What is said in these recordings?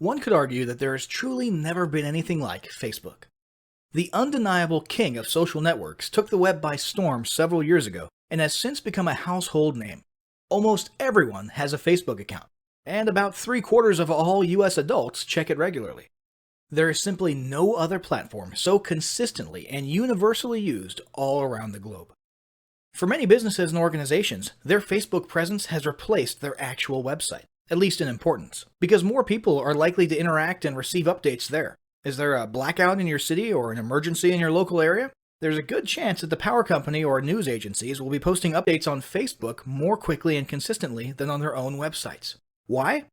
One could argue that there has truly never been anything like Facebook. The undeniable king of social networks took the web by storm several years ago and has since become a household name. Almost everyone has a Facebook account, and about 3/4 of all US adults check it regularly. There is simply no other platform so consistently and universally used all around the globe. For many businesses and organizations, their Facebook presence has replaced their actual website, at least in importance, because more people are likely to interact and receive updates there. Is there a blackout in your city or an emergency in your local area? There's a good chance that the power company or news agencies will be posting updates on Facebook more quickly and consistently than on their own websites. Why?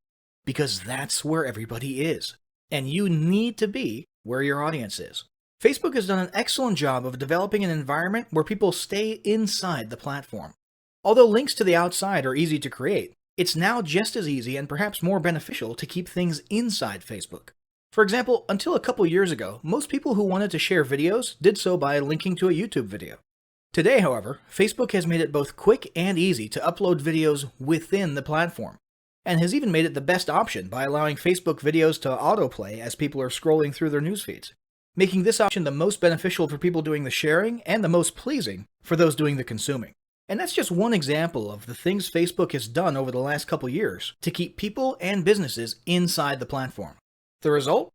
Because that's where everybody is, and you need to be where your audience is. Facebook has done an excellent job of developing an environment where people stay inside the platform. Although links to the outside are easy to create, it's now just as easy and perhaps more beneficial to keep things inside Facebook. For example, until a couple years ago, most people who wanted to share videos did so by linking to a YouTube video. Today, however, Facebook has made it both quick and easy to upload videos within the platform, and has even made it the best option by allowing Facebook videos to autoplay as people are scrolling through their news feeds, making this option the most beneficial for people doing the sharing and the most pleasing for those doing the consuming. And that's just one example of the things Facebook has done over the last couple years to keep people and businesses inside the platform. The result?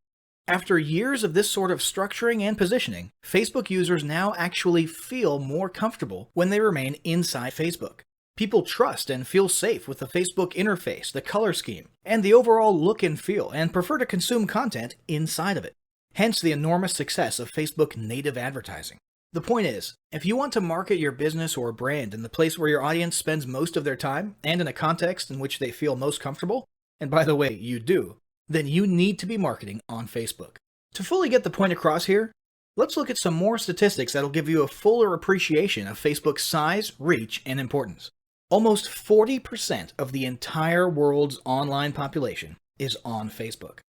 After years of this sort of structuring and positioning, Facebook users now actually feel more comfortable when they remain inside Facebook. People trust and feel safe with the Facebook interface, the color scheme, and the overall look and feel, and prefer to consume content inside of it. Hence the enormous success of Facebook native advertising. The point is, if you want to market your business or brand in the place where your audience spends most of their time and in a context in which they feel most comfortable, and by the way, you do, then you need to be marketing on Facebook. To fully get the point across here, let's look at some more statistics that'll give you a fuller appreciation of Facebook's size, reach, and importance. Almost 40% of the entire world's online population is on Facebook.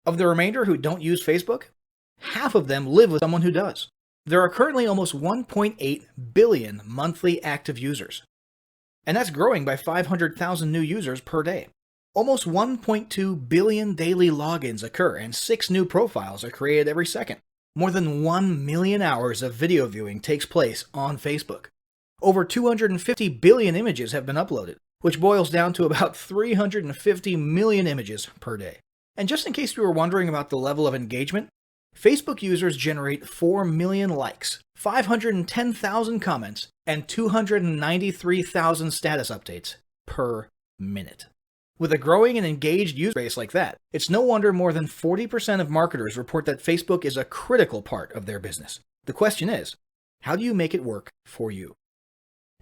Of the remainder who don't use Facebook, half of them live with someone who does. There are currently almost 1.8 billion monthly active users, and that's growing by 500,000 new users per day. Almost 1.2 billion daily logins occur, and 6 new profiles are created every second. More than 1 million hours of video viewing takes place on Facebook. Over 250 billion images have been uploaded, which boils down to about 350 million images per day. And just in case you were wondering about the level of engagement, Facebook users generate 4 million likes, 510,000 comments, and 293,000 status updates per minute. With a growing and engaged user base like that, it's no wonder more than 40% of marketers report that Facebook is a critical part of their business. The question is, how do you make it work for you?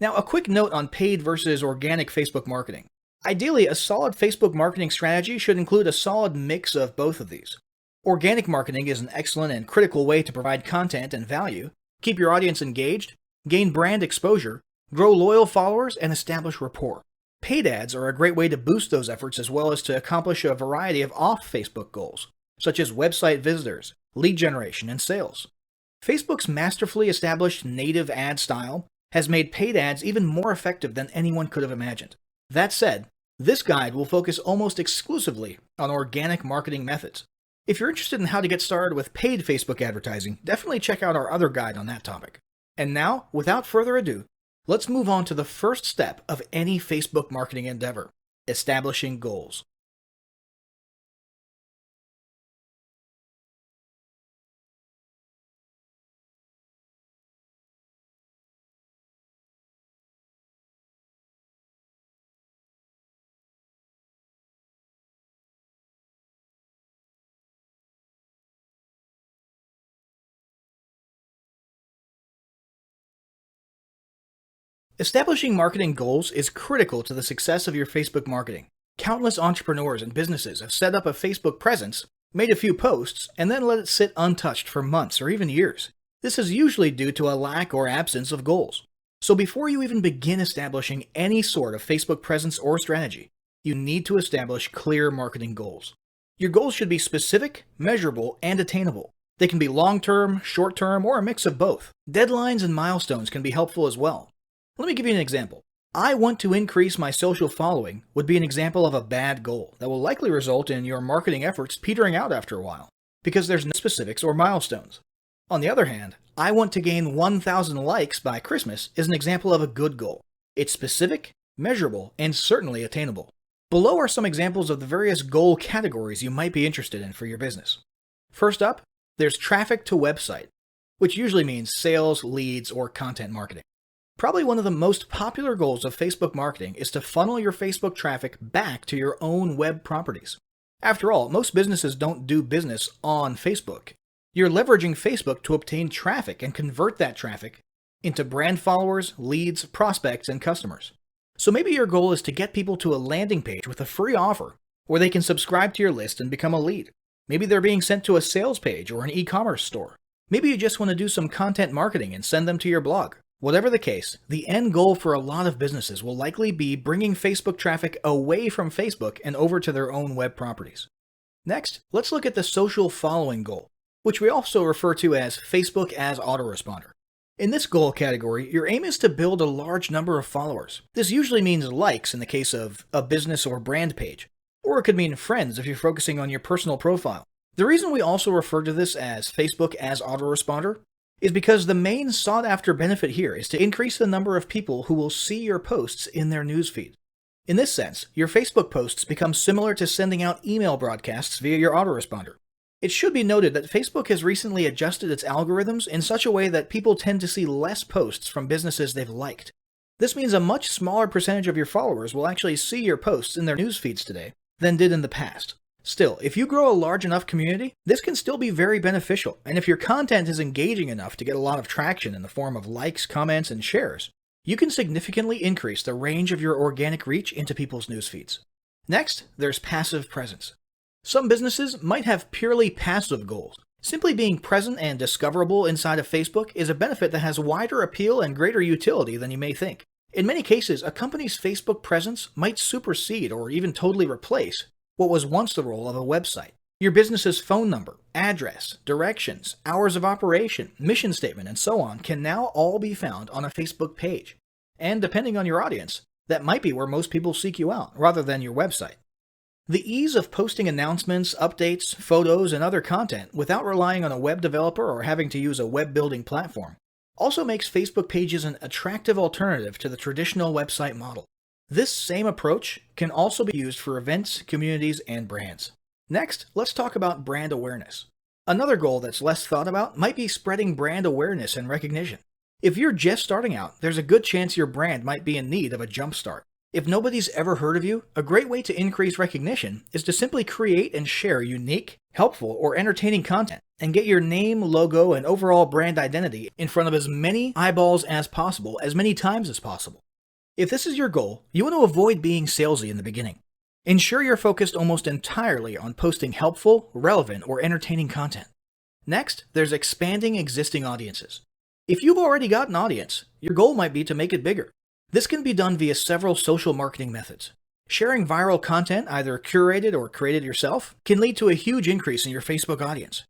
Now, a quick note on paid versus organic Facebook marketing. Ideally, a solid Facebook marketing strategy should include a solid mix of both of these. Organic marketing is an excellent and critical way to provide content and value, keep your audience engaged, gain brand exposure, grow loyal followers, and establish rapport. Paid ads are a great way to boost those efforts as well as to accomplish a variety of off-Facebook goals, such as website visitors, lead generation, and sales. Facebook's masterfully established native ad style has made paid ads even more effective than anyone could have imagined. That said, this guide will focus almost exclusively on organic marketing methods. If you're interested in how to get started with paid Facebook advertising, definitely check out our other guide on that topic. And now, without further ado, let's move on to the first step of any Facebook marketing endeavor: establishing goals. Establishing marketing goals is critical to the success of your Facebook marketing. Countless entrepreneurs and businesses have set up a Facebook presence, made a few posts, and then let it sit untouched for months or even years. This is usually due to a lack or absence of goals. So before you even begin establishing any sort of Facebook presence or strategy, you need to establish clear marketing goals. Your goals should be specific, measurable, and attainable. They can be long-term, short-term, or a mix of both. Deadlines and milestones can be helpful as well. Let me give you an example. I want to increase my social following would be an example of a bad goal that will likely result in your marketing efforts petering out after a while, because there's no specifics or milestones. On the other hand, I want to gain 1,000 likes by Christmas is an example of a good goal. It's specific, measurable, and certainly attainable. Below are some examples of the various goal categories you might be interested in for your business. First up, there's traffic to website, which usually means sales, leads, or content marketing. Probably one of the most popular goals of Facebook marketing is to funnel your Facebook traffic back to your own web properties. After all, most businesses don't do business on Facebook. You're leveraging Facebook to obtain traffic and convert that traffic into brand followers, leads, prospects, and customers. So maybe your goal is to get people to a landing page with a free offer where they can subscribe to your list and become a lead. Maybe they're being sent to a sales page or an e-commerce store. Maybe you just want to do some content marketing and send them to your blog. Whatever the case, the end goal for a lot of businesses will likely be bringing Facebook traffic away from Facebook and over to their own web properties. Next, let's look at the social following goal, which we also refer to as Facebook as autoresponder. In this goal category, your aim is to build a large number of followers. This usually means likes in the case of a business or brand page, or it could mean friends if you're focusing on your personal profile. The reason we also refer to this as Facebook as autoresponder is because the main sought-after benefit here is to increase the number of people who will see your posts in their newsfeed. In this sense, your Facebook posts become similar to sending out email broadcasts via your autoresponder. It should be noted that Facebook has recently adjusted its algorithms in such a way that people tend to see less posts from businesses they've liked. This means a much smaller percentage of your followers will actually see your posts in their newsfeeds today than did in the past. Still, if you grow a large enough community, this can still be very beneficial, and if your content is engaging enough to get a lot of traction in the form of likes, comments, and shares, you can significantly increase the range of your organic reach into people's newsfeeds. Next, there's passive presence. Some businesses might have purely passive goals. Simply being present and discoverable inside of Facebook is a benefit that has wider appeal and greater utility than you may think. In many cases, a company's Facebook presence might supersede or even totally replace what was once the role of a website. Your business's phone number, address, directions, hours of operation, mission statement, and so on can now all be found on a Facebook page. And depending on your audience, that might be where most people seek you out, rather than your website. The ease of posting announcements, updates, photos, and other content without relying on a web developer or having to use a web building platform also makes Facebook pages an attractive alternative to the traditional website model. This same approach can also be used for events, communities, and brands. Next, let's talk about brand awareness. Another goal that's less thought about might be spreading brand awareness and recognition. If you're just starting out, there's a good chance your brand might be in need of a jump start. If nobody's ever heard of you, a great way to increase recognition is to simply create and share unique, helpful, or entertaining content and get your name, logo, and overall brand identity in front of as many eyeballs as possible, as many times as possible. If this is your goal, you want to avoid being salesy in the beginning. Ensure you're focused almost entirely on posting helpful, relevant, or entertaining content. Next, there's expanding existing audiences. If you've already got an audience, your goal might be to make it bigger. This can be done via several social marketing methods. Sharing viral content, either curated or created yourself, can lead to a huge increase in your Facebook audience.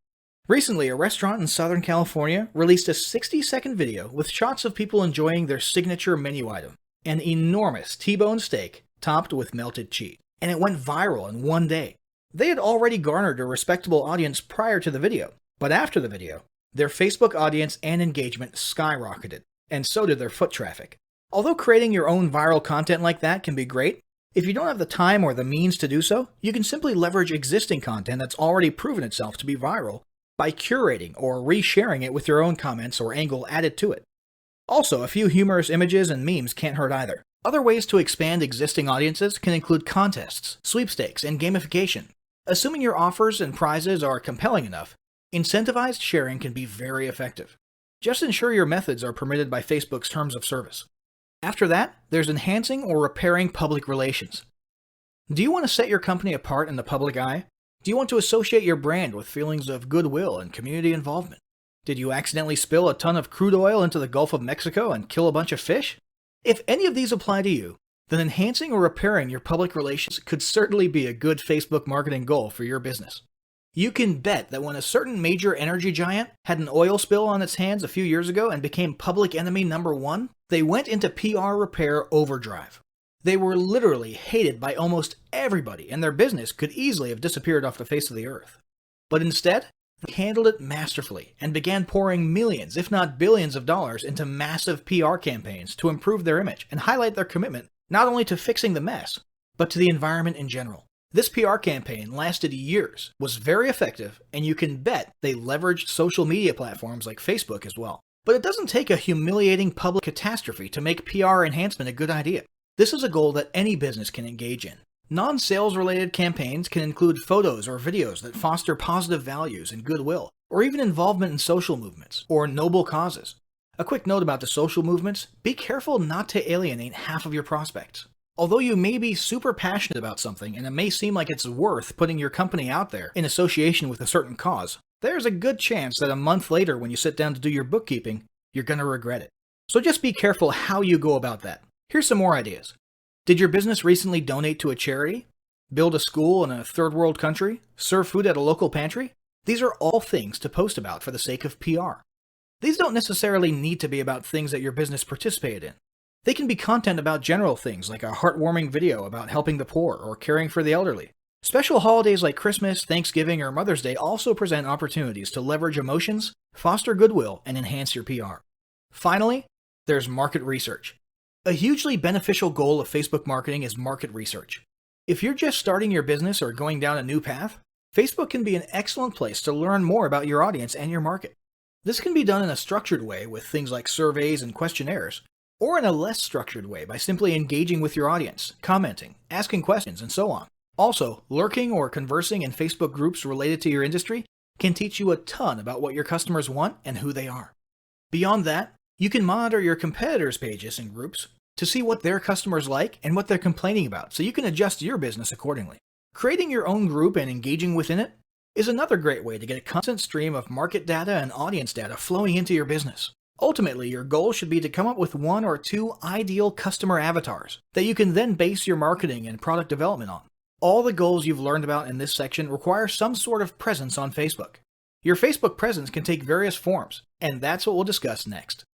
Recently, a restaurant in Southern California released a 60-second video with shots of people enjoying their signature menu item, an enormous T-bone steak topped with melted cheese, and it went viral in one day. They had already garnered a respectable audience prior to the video, but after the video, their Facebook audience and engagement skyrocketed, and so did their foot traffic. Although creating your own viral content like that can be great, if you don't have the time or the means to do so, you can simply leverage existing content that's already proven itself to be viral by curating or resharing it with your own comments or angle added to it. Also, a few humorous images and memes can't hurt either. Other ways to expand existing audiences can include contests, sweepstakes, and gamification. Assuming your offers and prizes are compelling enough, incentivized sharing can be very effective. Just ensure your methods are permitted by Facebook's terms of service. After that, there's enhancing or repairing public relations. Do you want to set your company apart in the public eye? Do you want to associate your brand with feelings of goodwill and community involvement? Did you accidentally spill a ton of crude oil into the Gulf of Mexico and kill a bunch of fish? If any of these apply to you, then enhancing or repairing your public relations could certainly be a good Facebook marketing goal for your business. You can bet that when a certain major energy giant had an oil spill on its hands a few years ago and became public enemy number one, they went into PR repair overdrive. They were literally hated by almost everybody, and their business could easily have disappeared off the face of the earth. But instead, they handled it masterfully and began pouring millions, if not billions of dollars into massive PR campaigns to improve their image and highlight their commitment not only to fixing the mess, but to the environment in general. This PR campaign lasted years, was very effective, and you can bet they leveraged social media platforms like Facebook as well. But it doesn't take a humiliating public catastrophe to make PR enhancement a good idea. This is a goal that any business can engage in. Non-sales related campaigns can include photos or videos that foster positive values and goodwill, or even involvement in social movements or noble causes. A quick note about the social movements: be careful not to alienate half of your prospects. Although you may be super passionate about something and it may seem like it's worth putting your company out there in association with a certain cause, there's a good chance that a month later when you sit down to do your bookkeeping, you're going to regret it. So just be careful how you go about that. Here's some more ideas. Did your business recently donate to a charity? Build a school in a third world country? Serve food at a local pantry? These are all things to post about for the sake of PR. These don't necessarily need to be about things that your business participated in. They can be content about general things like a heartwarming video about helping the poor or caring for the elderly. Special holidays like Christmas, Thanksgiving, or Mother's Day also present opportunities to leverage emotions, foster goodwill, and enhance your PR. Finally, there's market research. A hugely beneficial goal of Facebook marketing is market research. If you're just starting your business or going down a new path, Facebook can be an excellent place to learn more about your audience and your market. This can be done in a structured way with things like surveys and questionnaires, or in a less structured way by simply engaging with your audience, commenting, asking questions, and so on. Also, lurking or conversing in Facebook groups related to your industry can teach you a ton about what your customers want and who they are. Beyond that, you can monitor your competitors' pages and groups to see what their customers like and what they're complaining about, so you can adjust your business accordingly. Creating your own group and engaging within it is another great way to get a constant stream of market data and audience data flowing into your business. Ultimately, your goal should be to come up with 1 or 2 ideal customer avatars that you can then base your marketing and product development on. All the goals you've learned about in this section require some sort of presence on Facebook. Your Facebook presence can take various forms, and that's what we'll discuss next.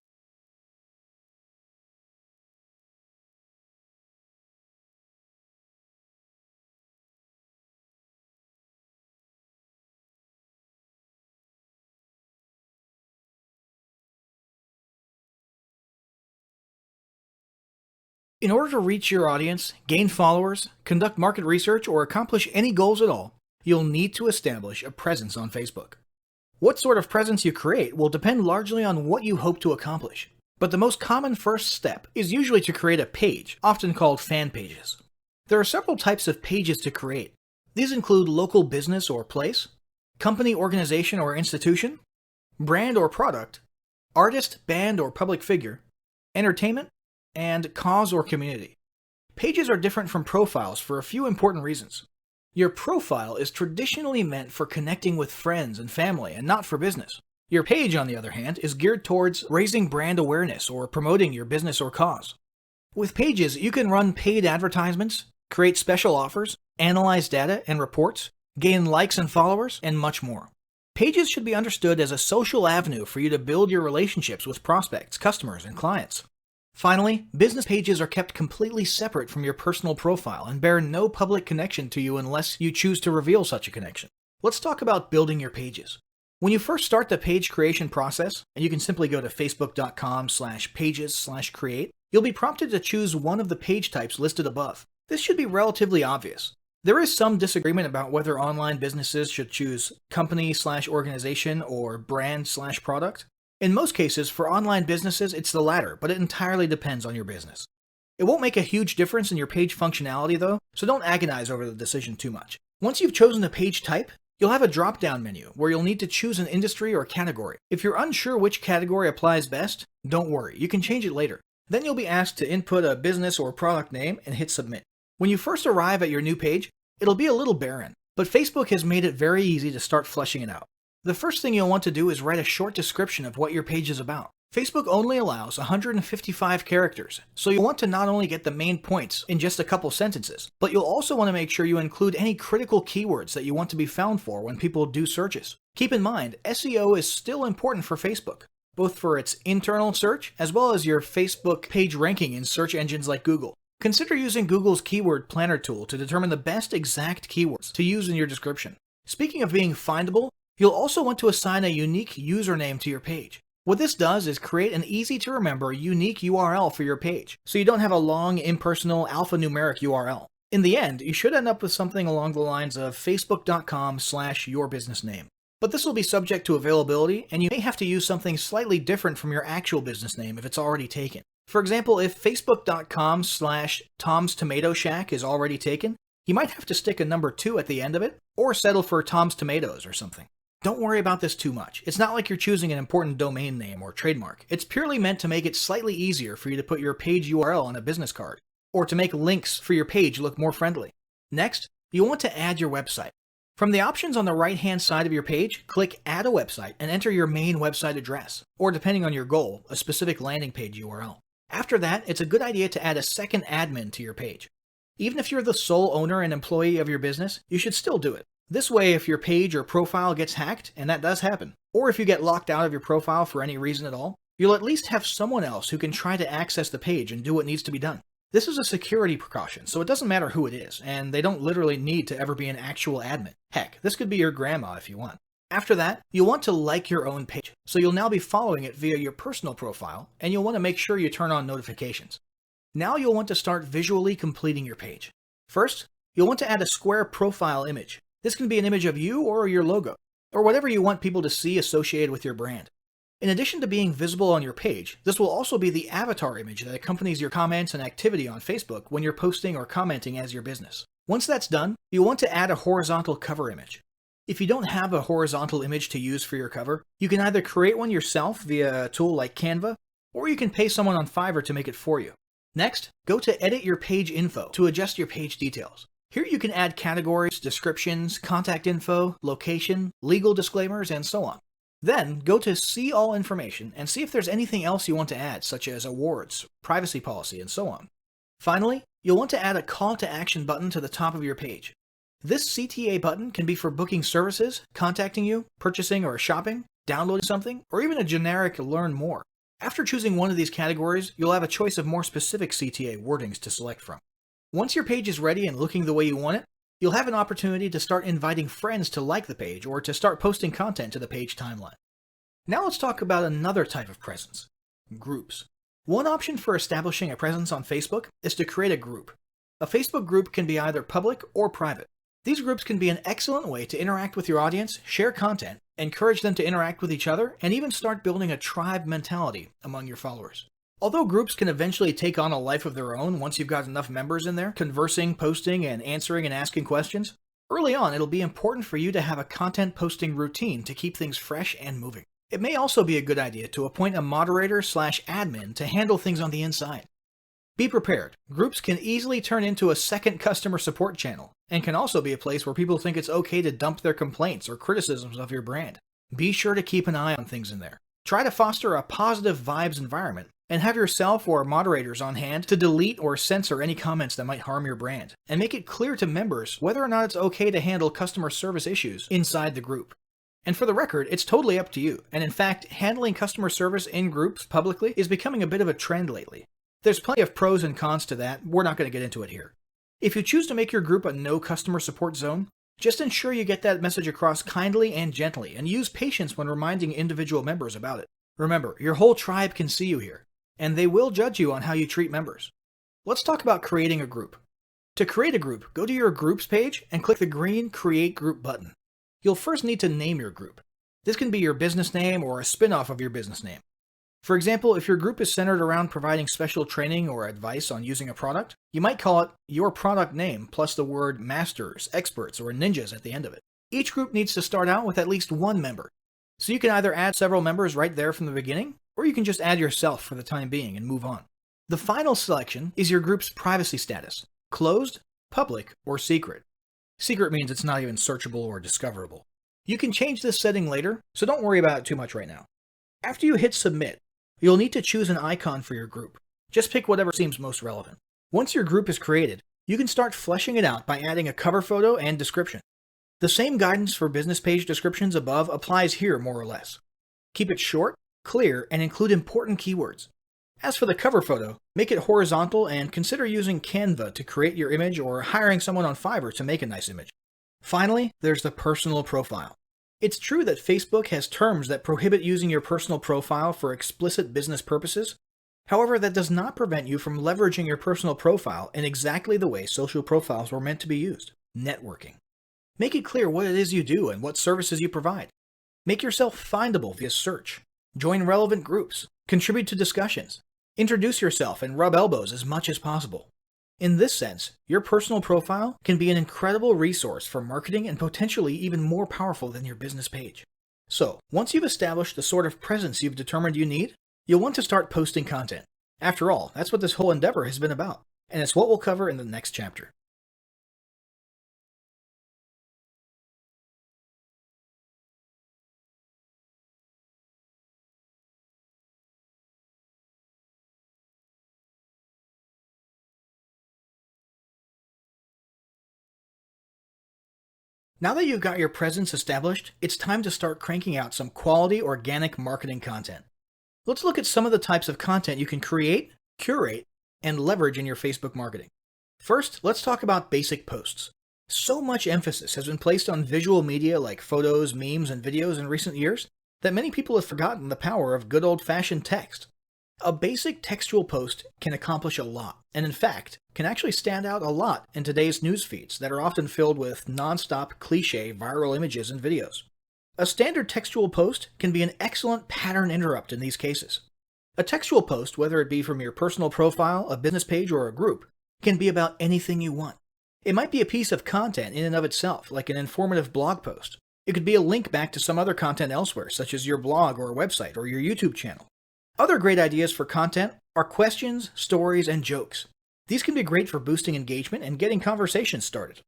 In order to reach your audience, gain followers, conduct market research, or accomplish any goals at all, you'll need to establish a presence on Facebook. What sort of presence you create will depend largely on what you hope to accomplish, but the most common first step is usually to create a page, often called fan pages. There are several types of pages to create. These include local business or place, company, organization, or institution, brand or product, artist, band, or public figure, entertainment, and cause or community. Pages are different from profiles for a few important reasons. Your profile is traditionally meant for connecting with friends and family and not for business. Your page, on the other hand, is geared towards raising brand awareness or promoting your business or cause. With pages, you can run paid advertisements, create special offers, analyze data and reports, gain likes and followers, and much more. Pages should be understood as a social avenue for you to build your relationships with prospects, customers, and clients. Finally, business pages are kept completely separate from your personal profile and bear no public connection to you unless you choose to reveal such a connection. Let's talk about building your pages. When you first start the page creation process, and you can simply go to facebook.com/pages/create, you'll be prompted to choose one of the page types listed above. This should be relatively obvious. There is some disagreement about whether online businesses should choose company/organization or brand/product. In most cases, for online businesses, it's the latter, but it entirely depends on your business. It won't make a huge difference in your page functionality though, so don't agonize over the decision too much. Once you've chosen a page type, you'll have a drop-down menu where you'll need to choose an industry or category. If you're unsure which category applies best, don't worry, you can change it later. Then you'll be asked to input a business or product name and hit submit. When you first arrive at your new page, it'll be a little barren, but Facebook has made it very easy to start fleshing it out. The first thing you'll want to do is write a short description of what your page is about. Facebook only allows 155 characters, so you'll want to not only get the main points in just a couple sentences, but you'll also want to make sure you include any critical keywords that you want to be found for when people do searches. Keep in mind, SEO is still important for Facebook, both for its internal search as well as your Facebook page ranking in search engines like Google. Consider using Google's Keyword Planner tool to determine the best exact keywords to use in your description. Speaking of being findable, you'll also want to assign a unique username to your page. What this does is create an easy-to-remember unique URL for your page, so you don't have a long, impersonal, alphanumeric URL. In the end, you should end up with something along the lines of facebook.com/yourbusinessname. But this will be subject to availability, and you may have to use something slightly different from your actual business name if it's already taken. For example, if facebook.com/Tom'sTomatoShack is already taken, you might have to stick a number 2 at the end of it, or settle for Tom's Tomatoes or something. Don't worry about this too much. It's not like you're choosing an important domain name or trademark. It's purely meant to make it slightly easier for you to put your page URL on a business card, or to make links for your page look more friendly. Next, you'll want to add your website. From the options on the right-hand side of your page, click Add a Website and enter your main website address, or depending on your goal, a specific landing page URL. After that, it's a good idea to add a second admin to your page. Even if you're the sole owner and employee of your business, you should still do it. This way, if your page or profile gets hacked, and that does happen, or if you get locked out of your profile for any reason at all, you'll at least have someone else who can try to access the page and do what needs to be done. This is a security precaution, so it doesn't matter who it is, and they don't literally need to ever be an actual admin. Heck, this could be your grandma if you want. After that, you'll want to like your own page, so you'll now be following it via your personal profile, and you'll want to make sure you turn on notifications. Now you'll want to start visually completing your page. First, you'll want to add a square profile image. This can be an image of you or your logo, or whatever you want people to see associated with your brand. In addition to being visible on your page, this will also be the avatar image that accompanies your comments and activity on Facebook when you're posting or commenting as your business. Once that's done, you'll want to add a horizontal cover image. If you don't have a horizontal image to use for your cover, you can either create one yourself via a tool like Canva, or you can pay someone on Fiverr to make it for you. Next, go to Edit Your Page Info to adjust your page details. Here you can add categories, descriptions, contact info, location, legal disclaimers, and so on. Then, go to See All Information and see if there's anything else you want to add, such as awards, privacy policy, and so on. Finally, you'll want to add a call to action button to the top of your page. This CTA button can be for booking services, contacting you, purchasing or shopping, downloading something, or even a generic Learn More. After choosing one of these categories, you'll have a choice of more specific CTA wordings to select from. Once your page is ready and looking the way you want it, you'll have an opportunity to start inviting friends to like the page or to start posting content to the page timeline. Now let's talk about another type of presence: groups. One option for establishing a presence on Facebook is to create a group. A Facebook group can be either public or private. These groups can be an excellent way to interact with your audience, share content, encourage them to interact with each other, and even start building a tribe mentality among your followers. Although groups can eventually take on a life of their own once you've got enough members in there, conversing, posting, and answering and asking questions, early on it'll be important for you to have a content posting routine to keep things fresh and moving. It may also be a good idea to appoint a moderator/admin to handle things on the inside. Be prepared. Groups can easily turn into a second customer support channel, and can also be a place where people think it's okay to dump their complaints or criticisms of your brand. Be sure to keep an eye on things in there. Try to foster a positive vibes environment, and have yourself or moderators on hand to delete or censor any comments that might harm your brand, and make it clear to members whether or not it's okay to handle customer service issues inside the group. And for the record, it's totally up to you, and in fact, handling customer service in groups publicly is becoming a bit of a trend lately. There's plenty of pros and cons to that, we're not going to get into it here. If you choose to make your group a no customer support zone, just ensure you get that message across kindly and gently, and use patience when reminding individual members about it. Remember, your whole tribe can see you here, and they will judge you on how you treat members. Let's talk about creating a group. To create a group, go to your Groups page and click the green Create Group button. You'll first need to name your group. This can be your business name or a spin-off of your business name. For example, if your group is centered around providing special training or advice on using a product, you might call it Your Product Name plus the word Masters, Experts, or Ninjas at the end of it. Each group needs to start out with at least one member. So you can either add several members right there from the beginning, or you can just add yourself for the time being and move on. The final selection is your group's privacy status: closed, public, or secret. Secret means it's not even searchable or discoverable. You can change this setting later, so don't worry about it too much right now. After you hit submit, you'll need to choose an icon for your group. Just pick whatever seems most relevant. Once your group is created, you can start fleshing it out by adding a cover photo and description. The same guidance for business page descriptions above applies here more or less. Keep it short, clear, and include important keywords. As for the cover photo, make it horizontal and consider using Canva to create your image or hiring someone on Fiverr to make a nice image. Finally, there's the personal profile. It's true that Facebook has terms that prohibit using your personal profile for explicit business purposes. However, that does not prevent you from leveraging your personal profile in exactly the way social profiles were meant to be used: networking. Make it clear what it is you do and what services you provide. Make yourself findable via search. Join relevant groups. Contribute to discussions. Introduce yourself and rub elbows as much as possible. In this sense, your personal profile can be an incredible resource for marketing and potentially even more powerful than your business page. So, once you've established the sort of presence you've determined you need, you'll want to start posting content. After all, that's what this whole endeavor has been about, and it's what we'll cover in the next chapter. Now that you've got your presence established, it's time to start cranking out some quality organic marketing content. Let's look at some of the types of content you can create, curate, and leverage in your Facebook marketing. First, let's talk about basic posts. So much emphasis has been placed on visual media like photos, memes, and videos in recent years that many people have forgotten the power of good old-fashioned text. A basic textual post can accomplish a lot, and in fact, can actually stand out a lot in today's news feeds that are often filled with non-stop cliché viral images and videos. A standard textual post can be an excellent pattern interrupt in these cases. A textual post, whether it be from your personal profile, a business page, or a group, can be about anything you want. It might be a piece of content in and of itself, like an informative blog post. It could be a link back to some other content elsewhere, such as your blog or website or your YouTube channel. Other great ideas for content are questions, stories, and jokes. These can be great for boosting engagement and getting conversations started.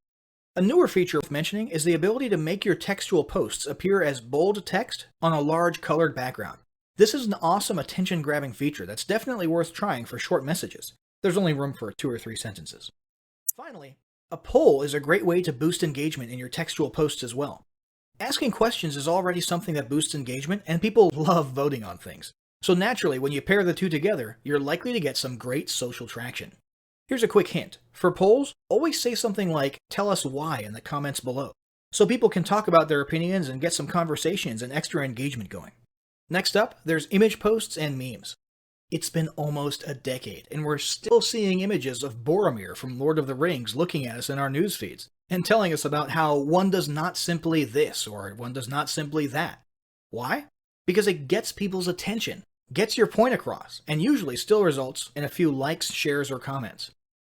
A newer feature worth mentioning is the ability to make your textual posts appear as bold text on a large colored background. This is an awesome attention-grabbing feature that's definitely worth trying for short messages. There's only room for 2 or 3 sentences. Finally, a poll is a great way to boost engagement in your textual posts as well. Asking questions is already something that boosts engagement, and people love voting on things. So naturally, when you pair the two together, you're likely to get some great social traction. Here's a quick hint. For polls, always say something like, "Tell us why" in the comments below, so people can talk about their opinions and get some conversations and extra engagement going. Next up, there's image posts and memes. It's been almost a decade, and we're still seeing images of Boromir from Lord of the Rings looking at us in our news feeds, and telling us about how one does not simply this, or one does not simply that. Why? Because it gets people's attention, gets your point across, and usually still results in a few likes, shares, or comments.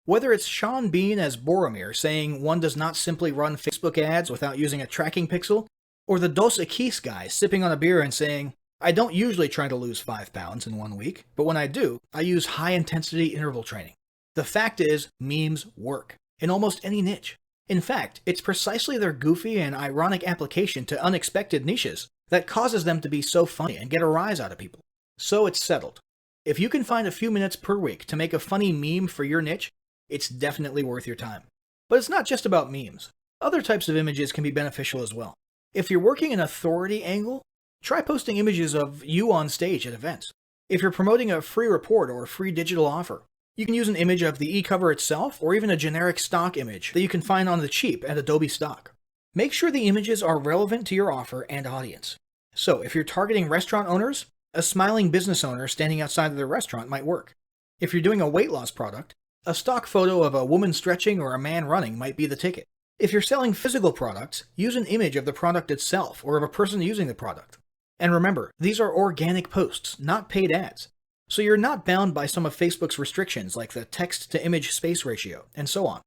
Whether it's Sean Bean as Boromir saying one does not simply run Facebook ads without using a tracking pixel, or the Dos Equis guy sipping on a beer and saying, "I don't usually try to lose 5 pounds in 1 week, but when I do, I use high-intensity interval training." The fact is, memes work, in almost any niche. In fact, it's precisely their goofy and ironic application to unexpected niches that causes them to be so funny and get a rise out of people. So it's settled. If you can find a few minutes per week to make a funny meme for your niche, it's definitely worth your time. But it's not just about memes. Other types of images can be beneficial as well. If you're working an authority angle, try posting images of you on stage at events. If you're promoting a free report or a free digital offer, you can use an image of the e-cover itself or even a generic stock image that you can find on the cheap at Adobe Stock. Make sure the images are relevant to your offer and audience. So if you're targeting restaurant owners, a smiling business owner standing outside of their restaurant might work. If you're doing a weight loss product, a stock photo of a woman stretching or a man running might be the ticket. If you're selling physical products, use an image of the product itself or of a person using the product. And remember, these are organic posts, not paid ads. So you're not bound by some of Facebook's restrictions like the text-to-image space ratio, and so on.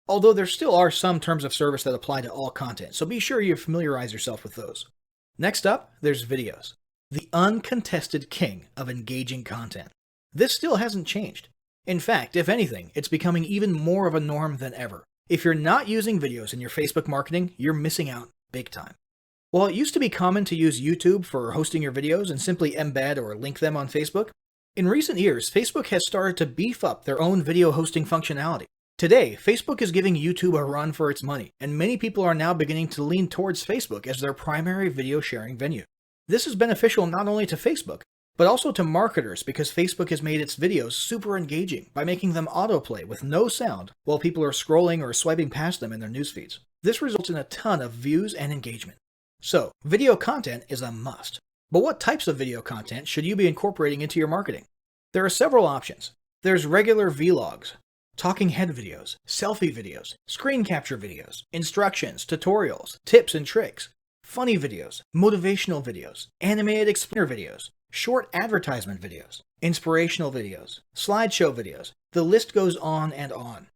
Although there still are some terms of service that apply to all content, so be sure you familiarize yourself with those. Next up, there's videos. The uncontested king of engaging content. This still hasn't changed. In fact, if anything, it's becoming even more of a norm than ever. If you're not using videos in your Facebook marketing, you're missing out big time. While it used to be common to use YouTube for hosting your videos and simply embed or link them on Facebook, In recent years, Facebook has started to beef up their own video hosting functionality. Today, Facebook is giving YouTube a run for its money, and many people are now beginning to lean towards Facebook as their primary video sharing venue. This is beneficial not only to Facebook, but also to marketers because Facebook has made its videos super engaging by making them autoplay with no sound while people are scrolling or swiping past them in their news feeds. This results in a ton of views and engagement. So, video content is a must. But what types of video content should you be incorporating into your marketing? There are several options. There's regular vlogs, talking head videos, selfie videos, screen capture videos, instructions, tutorials, tips and tricks, funny videos, motivational videos, animated explainer videos, short advertisement videos, inspirational videos, slideshow videos. The list goes on and on.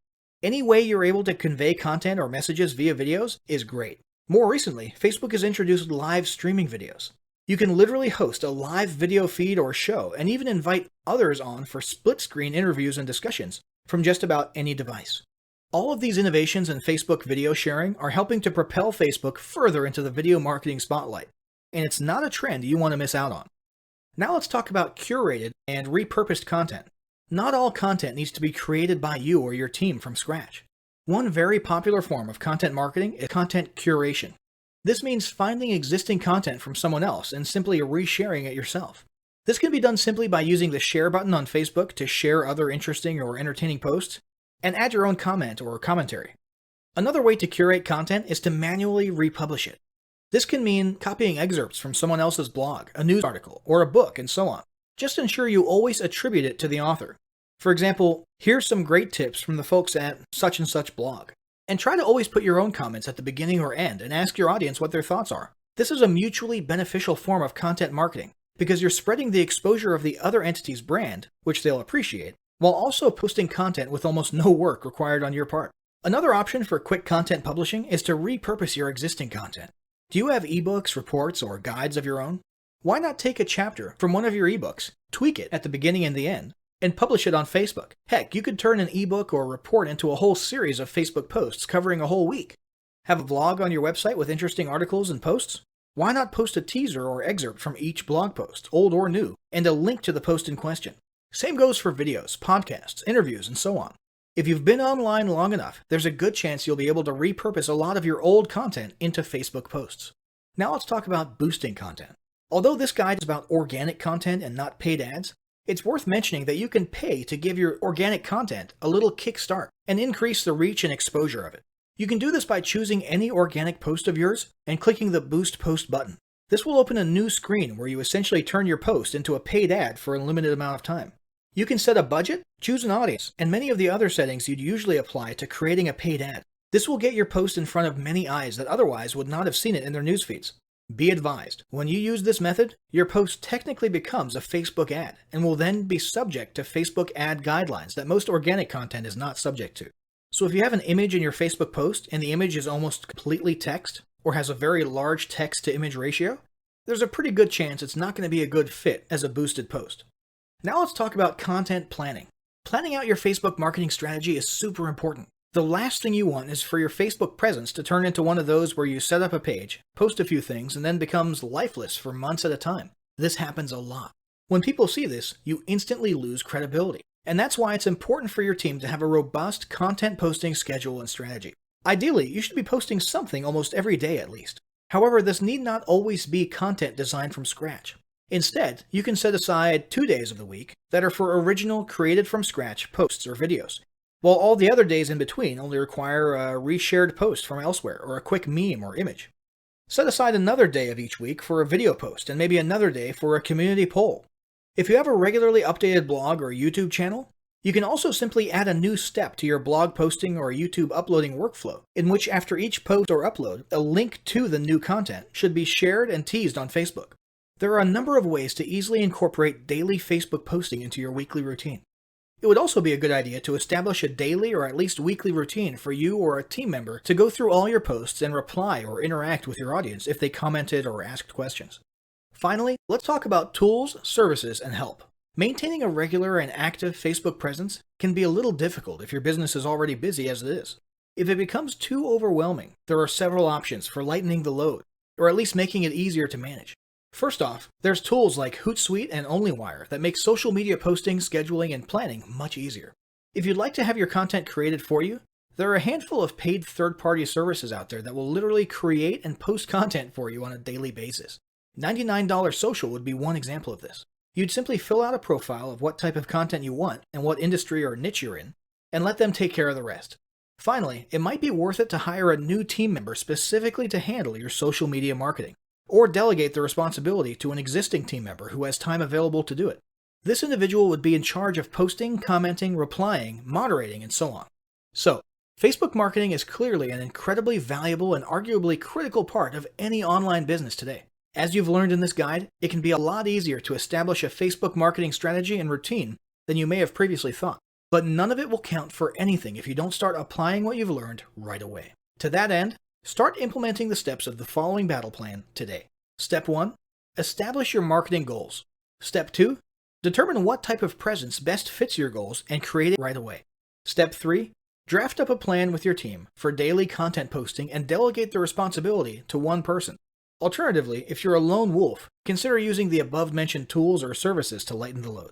Any way you're able to convey content or messages via videos is great. More recently, Facebook has introduced live streaming videos. You can literally host a live video feed or show and even invite others on for split-screen interviews and discussions from just about any device. All of these innovations in Facebook video sharing are helping to propel Facebook further into the video marketing spotlight, and it's not a trend you want to miss out on. Now let's talk about curated and repurposed content. Not all content needs to be created by you or your team from scratch. One very popular form of content marketing is content curation. This means finding existing content from someone else and simply resharing it yourself. This can be done simply by using the share button on Facebook to share other interesting or entertaining posts and add your own comment or commentary. Another way to curate content is to manually republish it. This can mean copying excerpts from someone else's blog, a news article, or a book, and so on. Just ensure you always attribute it to the author. For example, here's some great tips from the folks at such and such blog. And try to always put your own comments at the beginning or end and ask your audience what their thoughts are. This is a mutually beneficial form of content marketing because you're spreading the exposure of the other entity's brand, which they'll appreciate, while also posting content with almost no work required on your part. Another option for quick content publishing is to repurpose your existing content. Do you have ebooks, reports, or guides of your own? Why not take a chapter from one of your ebooks, tweak it at the beginning and the end, and publish it on Facebook? Heck, you could turn an ebook or report into a whole series of Facebook posts covering a whole week. Have a blog on your website with interesting articles and posts? Why not post a teaser or excerpt from each blog post, old or new, and a link to the post in question? Same goes for videos, podcasts, interviews, and so on. If you've been online long enough, there's a good chance you'll be able to repurpose a lot of your old content into Facebook posts. Now let's talk about boosting content. Although this guide is about organic content and not paid ads, it's worth mentioning that you can pay to give your organic content a little kickstart and increase the reach and exposure of it. You can do this by choosing any organic post of yours and clicking the Boost Post button. This will open a new screen where you essentially turn your post into a paid ad for a limited amount of time. You can set a budget, choose an audience, and many of the other settings you'd usually apply to creating a paid ad. This will get your post in front of many eyes that otherwise would not have seen it in their news feeds. Be advised, when you use this method, your post technically becomes a Facebook ad and will then be subject to Facebook ad guidelines that most organic content is not subject to. So if you have an image in your Facebook post and the image is almost completely text or has a very large text-to-image ratio, there's a pretty good chance it's not going to be a good fit as a boosted post. Now let's talk about content planning. Planning out your Facebook marketing strategy is super important. The last thing you want is for your Facebook presence to turn into one of those where you set up a page, post a few things, and then becomes lifeless for months at a time. This happens a lot. When people see this, you instantly lose credibility. And that's why it's important for your team to have a robust content posting schedule and strategy. Ideally, you should be posting something almost every day at least. However, this need not always be content designed from scratch. Instead, you can set aside 2 days of the week that are for original, created from scratch posts or videos, while all the other days in between only require a reshared post from elsewhere or a quick meme or image. Set aside another day of each week for a video post and maybe another day for a community poll. If you have a regularly updated blog or YouTube channel, you can also simply add a new step to your blog posting or YouTube uploading workflow, in which after each post or upload, a link to the new content should be shared and teased on Facebook. There are a number of ways to easily incorporate daily Facebook posting into your weekly routine. It would also be a good idea to establish a daily or at least weekly routine for you or a team member to go through all your posts and reply or interact with your audience if they commented or asked questions. Finally, let's talk about tools, services, and help. Maintaining a regular and active Facebook presence can be a little difficult if your business is already busy as it is. If it becomes too overwhelming, there are several options for lightening the load, or at least making it easier to manage. First off, there's tools like Hootsuite and OnlyWire that make social media posting, scheduling, and planning much easier. If you'd like to have your content created for you, there are a handful of paid third-party services out there that will literally create and post content for you on a daily basis. $99 Social would be one example of this. You'd simply fill out a profile of what type of content you want and what industry or niche you're in, and let them take care of the rest. Finally, it might be worth it to hire a new team member specifically to handle your social media marketing, or delegate the responsibility to an existing team member who has time available to do it. This individual would be in charge of posting, commenting, replying, moderating, and so on. So, Facebook marketing is clearly an incredibly valuable and arguably critical part of any online business today. As you've learned in this guide, it can be a lot easier to establish a Facebook marketing strategy and routine than you may have previously thought. But none of it will count for anything if you don't start applying what you've learned right away. To that end, start implementing the steps of the following battle plan today. Step 1. Establish your marketing goals. Step 2. Determine what type of presence best fits your goals and create it right away. Step 3. Draft up a plan with your team for daily content posting and delegate the responsibility to one person. Alternatively, if you're a lone wolf, consider using the above-mentioned tools or services to lighten the load.